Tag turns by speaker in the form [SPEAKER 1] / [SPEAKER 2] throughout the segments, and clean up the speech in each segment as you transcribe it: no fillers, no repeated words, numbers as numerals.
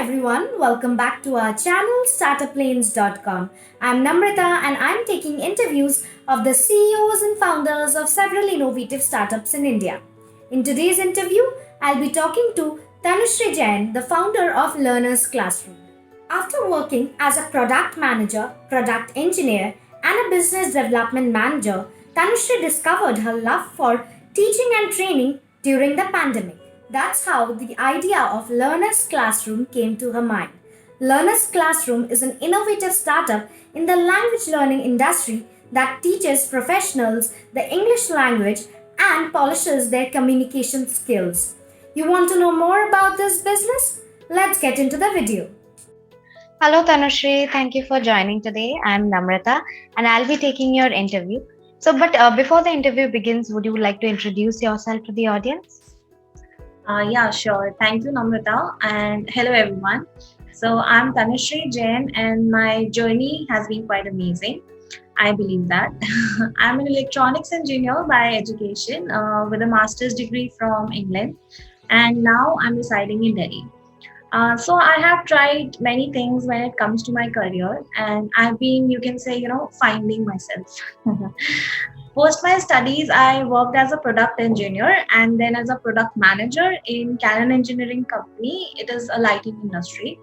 [SPEAKER 1] everyone, welcome back to our channel startuplanes.com. I'm Namrata and I'm taking interviews of the CEOs and founders of several innovative startups in India. In today's interview, I'll be talking to Tanushree Jain, the founder of Learner's Classroom. After working as a product manager, product engineer, and a business development manager, Tanushree discovered her love for teaching and training during the pandemic. That's how the idea of Learner's Classroom came to her mind. Learner's Classroom is an innovative startup in the language learning industry that teaches professionals the English language and polishes their communication skills. You want to know more about this business? Let's get into the video. Hello, Tanushree. Thank you for joining today. I'm Namrata and I'll be taking your interview. But before the interview begins, would you like to introduce yourself to the audience?
[SPEAKER 2] Yeah, sure. Thank you, Namrata, and hello, everyone. So, I'm Tanushree Jain, and my journey has been quite amazing. I believe that. I'm an electronics engineer by education with a master's degree from England, and now I'm residing in Delhi. So, I have tried many things when it comes to my career, and I've been, you can say, finding myself. Post my studies, I worked as a product engineer and then as a product manager in Canon Engineering Company. It is a lighting industry.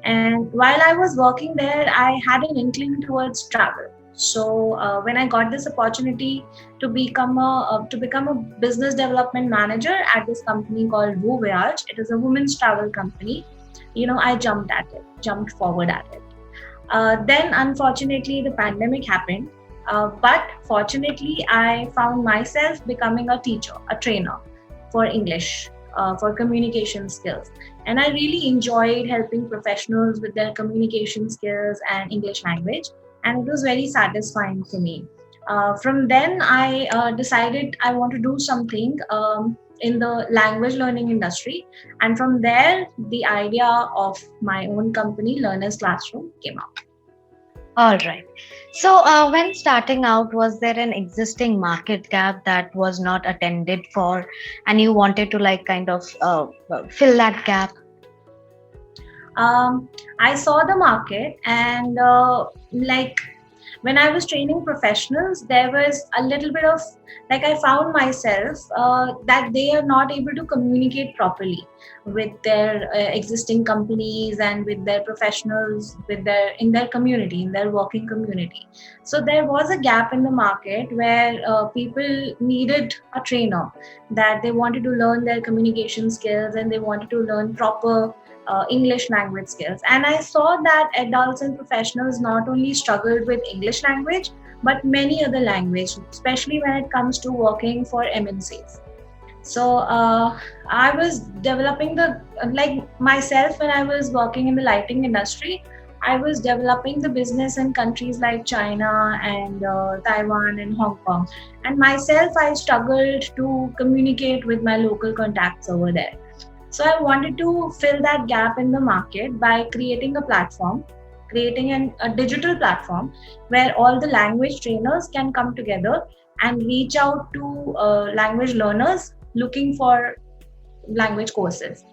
[SPEAKER 2] And while I was working there, I had an inkling towards travel. So when I got this opportunity to become a business development manager at this company called Wovoyage, it is a women's travel company. I jumped forward at it. Then, unfortunately, the pandemic happened. But fortunately, I found myself becoming a teacher, a trainer for English, for communication skills. And I really enjoyed helping professionals with their communication skills and English language. And it was very satisfying for me. From then, I decided I want to do something in the language learning industry. And from there, the idea of my own company, Learner's Classroom, came out.
[SPEAKER 1] All right. So, when starting out, was there an existing market gap that was not attended for, and you wanted to fill that gap?
[SPEAKER 2] I saw the market, and when I was training professionals, there was a little bit of I found myself that they are not able to communicate properly with their existing companies and with their professionals, with their in their community, in their working community. So there was a gap in the market where people needed a trainer, that they wanted to learn their communication skills and they wanted to learn proper English language skills. And I saw that adults and professionals not only struggled with English language, but many other language, especially when it comes to working for MNCs. So I was developing myself when I was working in the lighting industry. I was developing the business in countries like China and Taiwan and Hong Kong. And myself, I struggled to communicate with my local contacts over there. So I wanted to fill that gap in the market by creating a digital platform where all the language trainers can come together and reach out to language learners looking for language courses,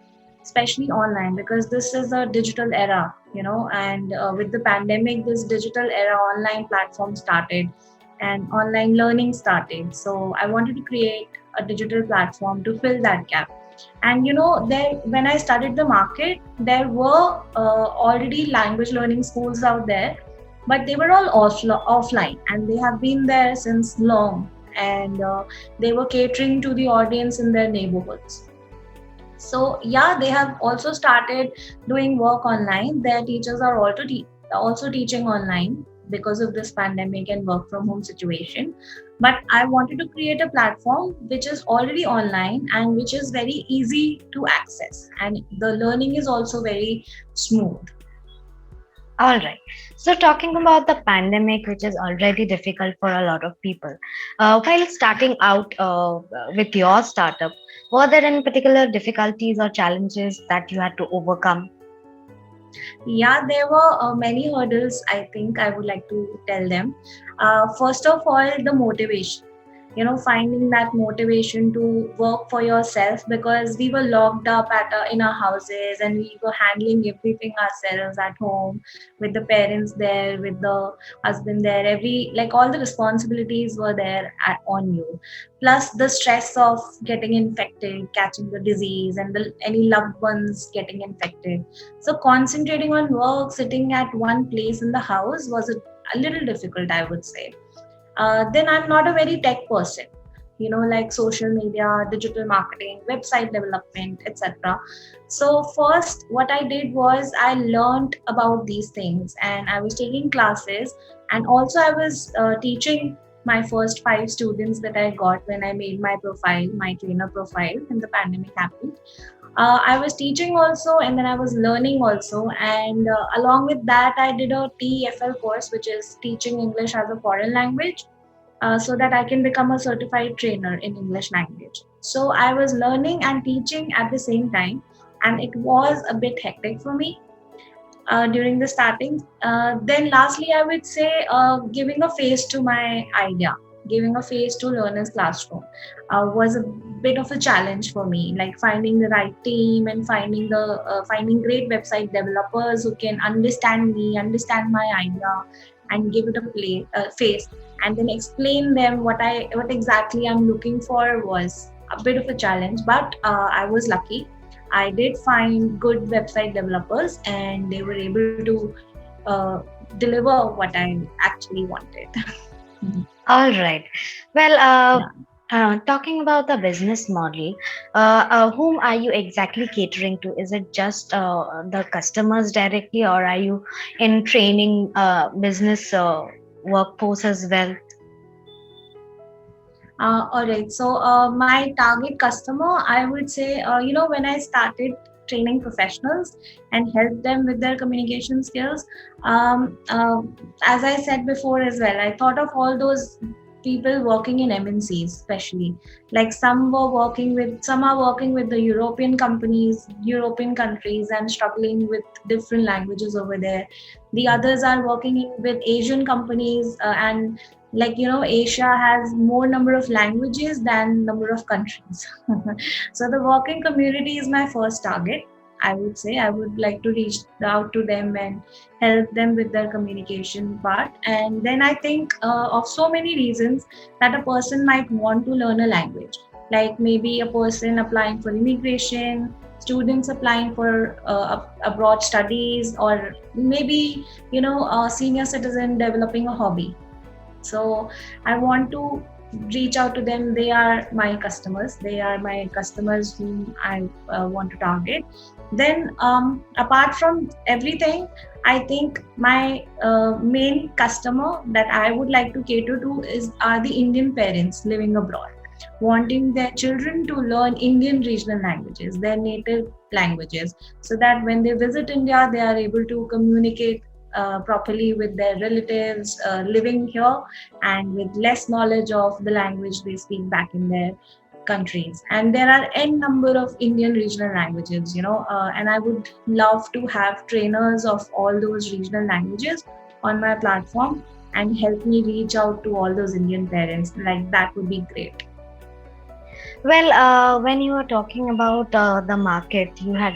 [SPEAKER 2] especially online, because this is a digital era, and with the pandemic, this digital era online platform started and online learning started. So I wanted to create a digital platform to fill that gap. And there, when I studied the market, there were already language learning schools out there, but they were all offline, and they have been there since long, and they were catering to the audience in their neighborhoods. So yeah, they have also started doing work online. Their teachers are also teaching online because of this pandemic and work from home situation. But I wanted to create a platform which is already online and which is very easy to access, and the learning is also very smooth.
[SPEAKER 1] All right. So, talking about the pandemic, which is already difficult for a lot of people, while starting out with your startup, were there any particular difficulties or challenges that you had to overcome?
[SPEAKER 2] Yeah, there were many hurdles, I think I would like to tell them. First of all, the motivation. finding that motivation to work for yourself, because we were locked up in our houses, and we were handling everything ourselves at home, with the parents there, with the husband there, all the responsibilities were there on you, plus the stress of getting infected, catching the disease, and any loved ones getting infected. So concentrating on work, sitting at one place in the house was a little difficult, I would say. Then I'm not a very tech person, like social media, digital marketing, website development, etc. So, first, what I did was I learned about these things, and I was taking classes, and also I was teaching my first 5 students that I got when I made my profile, my trainer profile, when the pandemic happened. I was teaching also, and then I was learning also. And along with that, I did a TEFL course, which is teaching English as a foreign language, so that I can become a certified trainer in English language. So I was learning and teaching at the same time, and it was a bit hectic for me during the starting. Then, lastly, I would say giving a face to my idea, giving a face to Learner's Classroom was a bit of a challenge for me. Like finding the right team and finding great website developers who can understand me, understand my idea, and give it a face, and then explain them what exactly I'm looking for was a bit of a challenge. But I was lucky. I did find good website developers, and they were able to uh, deliver what I actually wanted.
[SPEAKER 3] All right. Well,
[SPEAKER 2] Yeah.
[SPEAKER 3] talking about the business model, whom are you exactly catering to? Is it just the customers directly, or are you in training business workforce as well?
[SPEAKER 2] All right. So, my target customer, I would say, when I started training professionals and help them with their communication skills, um, uh, as I said before as well, I thought of all those people working in MNCs, especially. Like some are working with the European companies, European countries, and struggling with different languages over there. The others are working with Asian companies, and Asia has more number of languages than number of countries. So the working community is my first target. I would say I would like to reach out to them and help them with their communication part. And then I think of so many reasons that a person might want to learn a language, like maybe a person applying for immigration, students applying for abroad studies, or maybe a senior citizen developing a hobby. So I want to reach out to them. They are my customers. They are my customers whom I want to target. Then, apart from everything, I think my main customer that I would like to cater to are the Indian parents living abroad, wanting their children to learn Indian regional languages, their native languages, so that when they visit India, they are able to communicate properly with their relatives living here, and with less knowledge of the language they speak back in their countries. And there are n number of Indian regional languages, and I would love to have trainers of all those regional languages on my platform and help me reach out to all those Indian parents. Like that would be great.
[SPEAKER 3] Well, when you were talking about the market, you had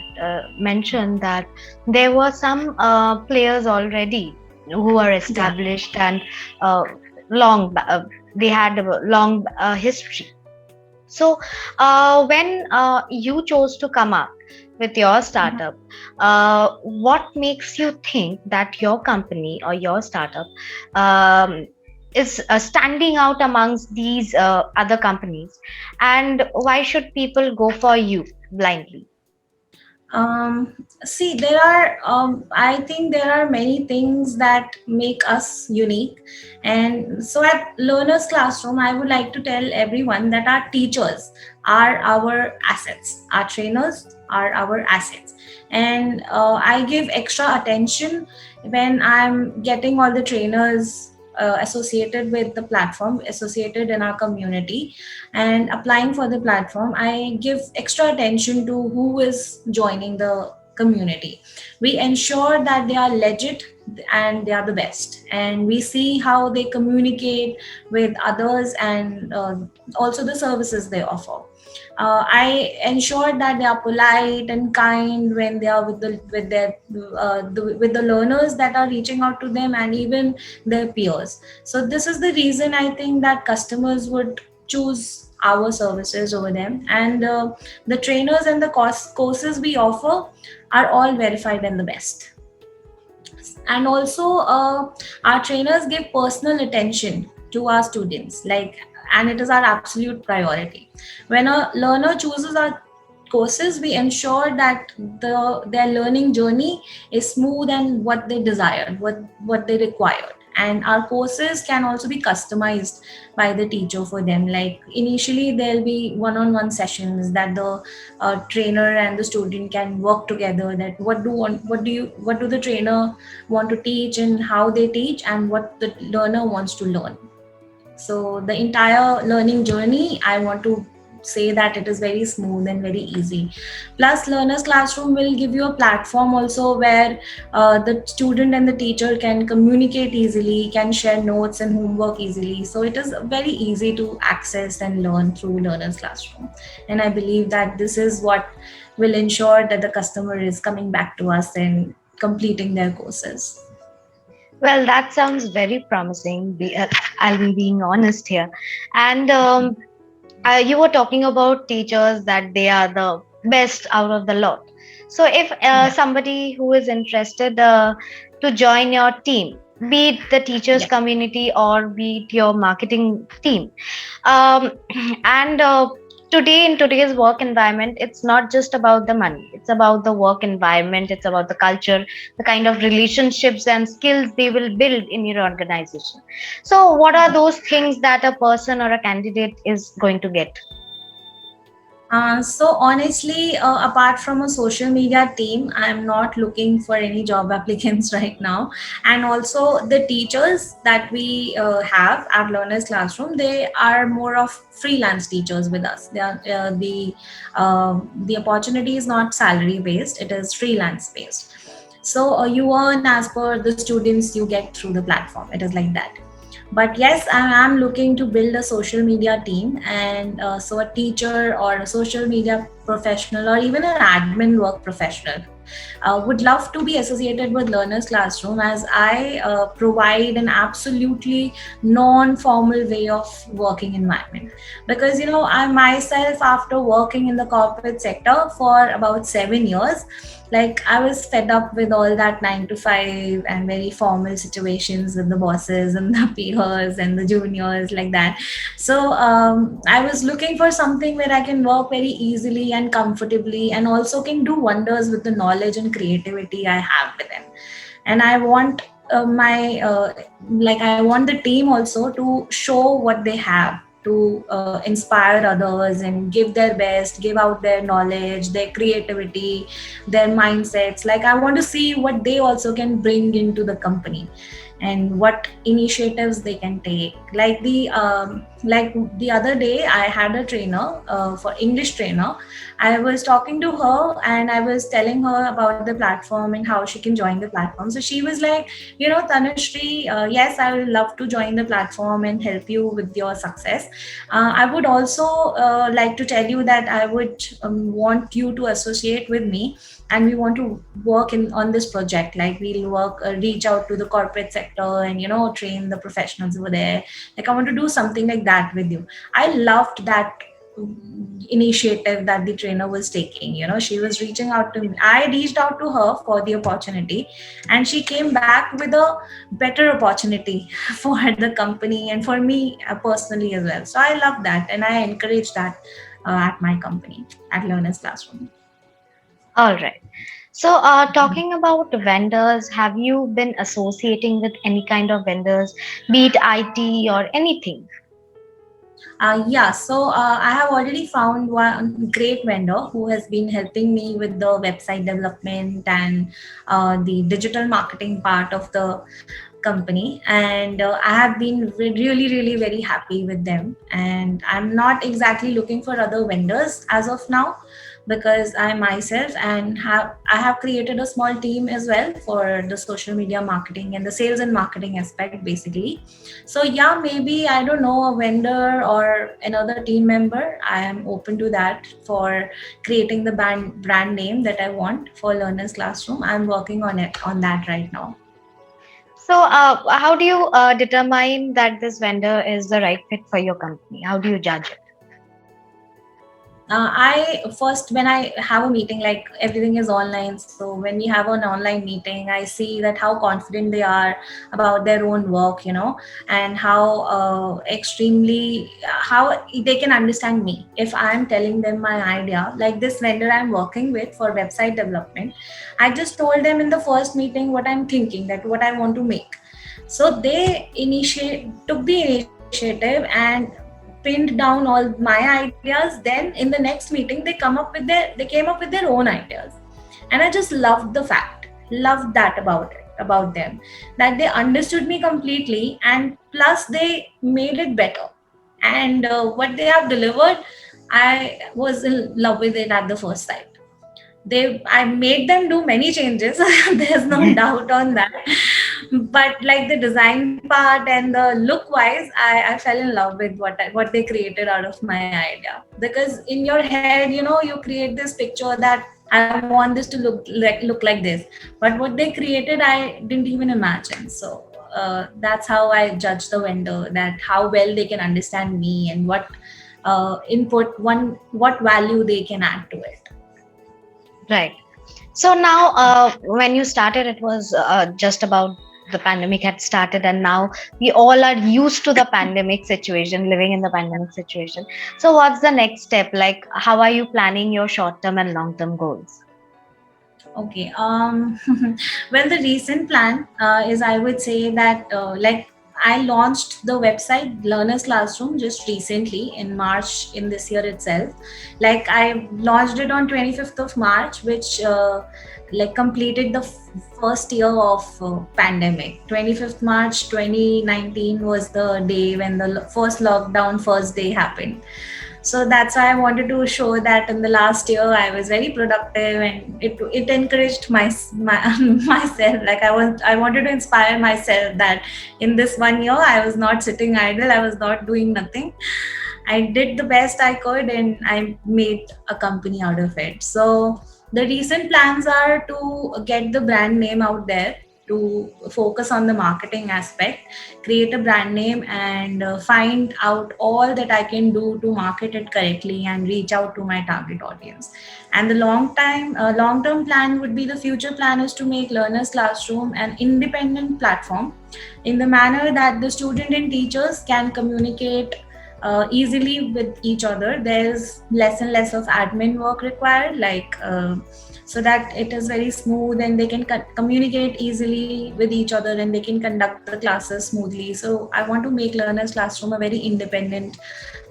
[SPEAKER 3] mentioned that there were some players already who are
[SPEAKER 2] Yeah.
[SPEAKER 3] established and uh, long, they had a long history. So, when you chose to come up with your startup, what makes you think that your company or your startup um, is standing out amongst these other companies, and why should people go for you blindly?
[SPEAKER 2] See, I think there are many things that make us unique. And so at Learner's Classroom, I would like to tell everyone that our teachers are our assets, our trainers are our assets. And I give extra attention when I'm getting all the trainers associated with the platform, associated in our community, and applying for the platform. I give extra attention to who is joining the community. We ensure that they are legit, and they are the best, and we see how they communicate with others, and also the services they offer. I ensure that they are polite and kind when they are with the learners that are reaching out to them, and even their peers. So this is the reason I think that customers would choose our services over them, and the trainers and the courses we offer are all verified and the best. And also our trainers give personal attention to our students, like, and it is our absolute priority. When a learner chooses our courses, we ensure that their learning journey is smooth and what they desired, what they required. And our courses can also be customized by the teacher for them. Like, initially there'll be one-on-one sessions that the trainer and the student can work together, that what do the trainer want to teach and how they teach, and what the learner wants to learn. So the entire learning journey, I want to say that it is very smooth and very easy. Plus, learners classroom will give you a platform also where the student and the teacher can communicate easily, can share notes and homework easily. So it is very easy to access and learn through learners classroom. And I believe that this is what will ensure that the customer is coming back to us and completing their courses.
[SPEAKER 3] Well, that sounds very promising. I'll be being honest here. And you were talking about teachers, that they are the best out of the lot. So, if
[SPEAKER 2] Yeah.
[SPEAKER 3] somebody who is interested to join your team, be it the teachers
[SPEAKER 2] Yeah.
[SPEAKER 3] community or be it your marketing team, um, and today, in today's work environment, it's not just about the money, it's about the work environment, it's about the culture, the kind of relationships and skills they will build in your organization. So what are those things that a person or a candidate is going to get?
[SPEAKER 2] So honestly, apart from a social media team, I'm not looking for any job applicants right now. And also the teachers that we have at Learners Classroom, they are more of freelance teachers with us. They are the opportunity is not salary based; it is freelance based. So you earn as per the students you get through the platform. It is like that. But yes, I am looking to build a social media team, and so a teacher or a social media professional or even an admin work professional would love to be associated with Learners Classroom, as I provide an absolutely non-formal way of working environment. Because I myself, after working in the corporate sector for about 7 years, like, I was fed up with all that 9 to 5 and very formal situations with the bosses and the peers and the juniors, like that. So I was looking for something where I can work very easily and comfortably, and also can do wonders with the knowledge and creativity I have within. And I want my like, I want the team also to show what they have, to inspire others and give their best, give out their knowledge, their creativity, their mindsets. Like, I want to see what they also can bring into the company, and what initiatives they can take. Like the other day, I had a trainer for English trainer. I was talking to her and I was telling her about the platform and how she can join the platform. So she was like, Tanushree, yes, I would love to join the platform and help you with your success. I would also like to tell you that I would want you to associate with me, and we want to work in on this project. Like, we'll work, reach out to the corporate sector and train the professionals over there. Like, I want to do something like that with you. I loved that initiative that the trainer was taking. She was reaching out to me, I reached out to her for the opportunity, and she came back with a better opportunity for the company and for me personally as well. So I love that, and I encourage that at my company, at Learners Classroom.
[SPEAKER 3] All right. So, talking about vendors, have you been associating with any kind of vendors, be it IT or anything?
[SPEAKER 2] Yeah, so I have already found one great vendor who has been helping me with the website development and the digital marketing part of the company, and I have been really, really very happy with them. And I'm not exactly looking for other vendors as of now, because I myself and I have created a small team as well for the social media marketing and the sales and marketing aspect basically. So yeah, maybe I don't know, a vendor or another team member. I am open to that for creating the brand name that I want for Learners Classroom. I'm working on that right now.
[SPEAKER 3] So, how do you determine that this vendor is the right fit for your company? How do you judge it?
[SPEAKER 2] I first, when I have a meeting, like everything is online. So when we have an online meeting, I see that how confident they are about their own work, and how extremely how they can understand me if I'm telling them my idea. Like this vendor I'm working with for website development, I just told them in the first meeting what I'm thinking, that what I want to make. So they took the initiative and pinned down all my ideas. Then in the next meeting they came up with their own ideas, and I just loved that about them, that they understood me completely, and plus they made it better. And what they have delivered, I was in love with it at the first sight. I made them do many changes. There's no doubt on that, but like the design part and the look wise, I fell in love with what they created out of my idea. Because in your head, you create this picture that I want this to look like this, but what they created I didn't even imagine. So that's how I judge the vendor, that how well they can understand me, and what value they can add to it.
[SPEAKER 3] Right. So now, when you started, it was just about the pandemic had started, and now we all are used to the pandemic situation, living in the pandemic situation. So, what's the next step? Like, how are you planning your short-term and long-term goals?
[SPEAKER 2] Okay. Well, the recent plan is, I would say that like I launched the website Learners Classroom just recently in March in this year itself. Like I launched it on 25th of March, which like completed the first year of pandemic. 25th March 2019 was the day when the first lockdown first day happened. So that's why I wanted to show that in the last year I was very productive, and it encouraged my myself. Like I wanted to inspire myself that in this one year I was not sitting idle, I was not doing nothing. I did the best I could, and I made a company out of it. So the recent plans are to get the brand name out there, to focus on the marketing aspect, create a brand name, and find out all that I can do to market it correctly and reach out to my target audience. And the long term plan would be, the future plan is to make Learners Classroom an independent platform, in the manner that the student and teachers can communicate easily with each other. There's less and less of admin work required, like so that it is very smooth, and they can communicate easily with each other, and they can conduct the classes smoothly. So I want to make Learners Classroom a very independent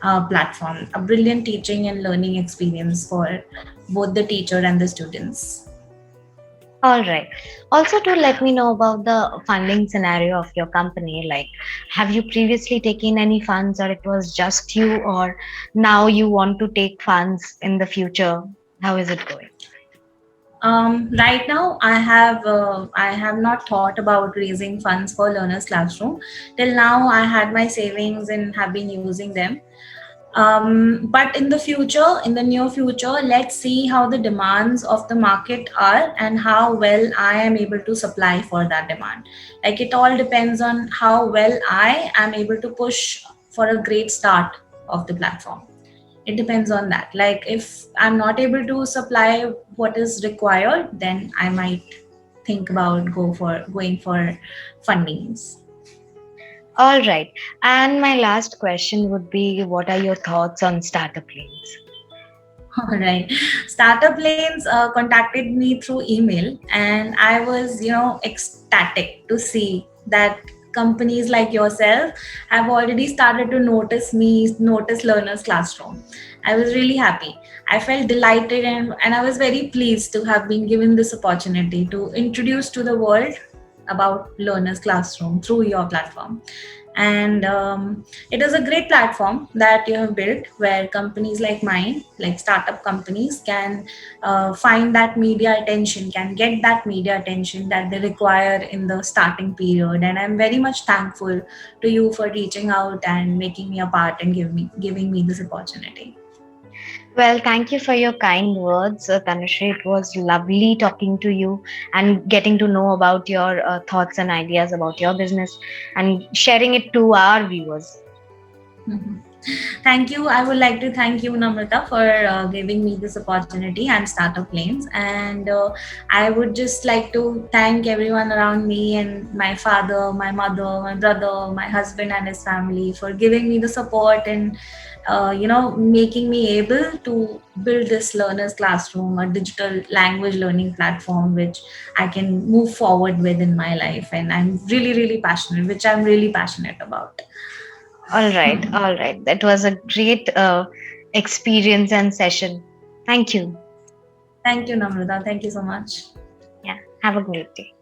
[SPEAKER 2] platform, a brilliant teaching and learning experience for both the teacher and the students.
[SPEAKER 3] All right. Also, to let me know about the funding scenario of your company, like, have you previously taken any funds, or it was just you, or now you want to take funds in the future? How is it going?
[SPEAKER 2] Right now, I have not thought about raising funds for Learners Classroom. Till now, I had my savings and have been using them. But in the future, in the near future, let's see how the demands of the market are, and how well I am able to supply for that demand. Like it all depends on how well I am able to push for a great start of the platform. It depends on that. Like if I'm not able to supply what is required, then I might think about going for fundings.
[SPEAKER 3] All right. And my last question would be, what are your thoughts on startup lanes?
[SPEAKER 2] All right. Startup Lanes contacted me through email, and I was, ecstatic to see that companies like yourself have already started to notice Learners Classroom. I was really happy. I felt delighted, and I was very pleased to have been given this opportunity to introduce to the world about learners classroom through your platform. And it is a great platform that you have built, where companies like mine, like startup companies, can find that media attention, can get that media attention that they require in the starting period. And I'm very much thankful to you for reaching out and making me a part and giving me this opportunity.
[SPEAKER 3] Well, thank you for your kind words, Tanushree. It was lovely talking to you and getting to know about your thoughts and ideas about your business and sharing it to our viewers.
[SPEAKER 2] Mhm. Thank you. I would like to thank you, Namrata, for giving me this opportunity and Startup Lanes. And I would just like to thank everyone around me, and my father, my mother, my brother, my husband, and his family for giving me the support and making me able to build this learners classroom, a digital language learning platform which I can move forward with in my life. And I'm really, really passionate, which I'm really passionate about.
[SPEAKER 3] All right, all right. That was a great experience and session. Thank you.
[SPEAKER 2] Thank you, Namrata. Thank you so much.
[SPEAKER 3] Yeah, have a great day.